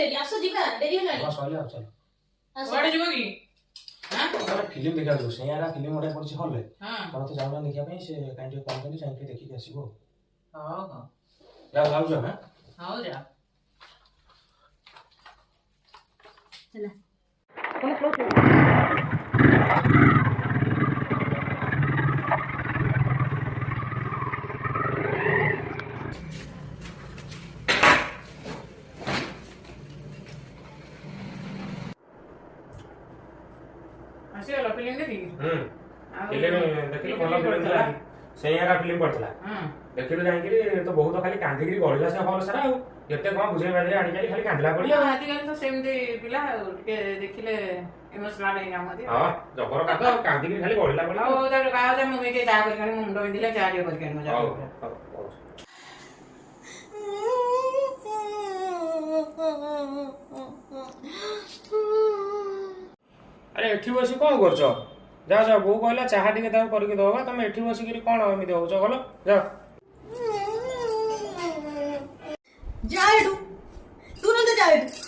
dairy आसो जीवा dairy Holani हां सॉरी चल वाडे जीवा की हां फिल्म देखा दो से यार फिल्म मोडे पड़छ हॉल रे हां तब तो जाउना देखा पे से काइंड कॉल कर जाई देखि के आसीबो हां हां जाऊ जा हां हां जा चला आसिला फिल्म देखी फिल्म देखिलो भलो फिल्म थला सेयारा फिल्म पड़थला देखिलो जाई तो बहुत खाली कांदी गिरी गळिला से हॉल सारा केते कोन बुझे बाजे आनी खाली कांदला पड़ी आजकल तो सेमती पिला के देखिले इमोशनल है नामदे हां जबर का कांदी गिरी खाली गळिला पड़ी ओ तर काय जा मम्मी के जा करके मुंडो बिंदिले जा जे करके मजा अरे एठी बसी कोन करछ जा जा बो कहला चाहा टिके दाव करके दबा तुम एठी बसी गिरी कोन एमिति होछ गलो जा जा एडू तू न जा एडू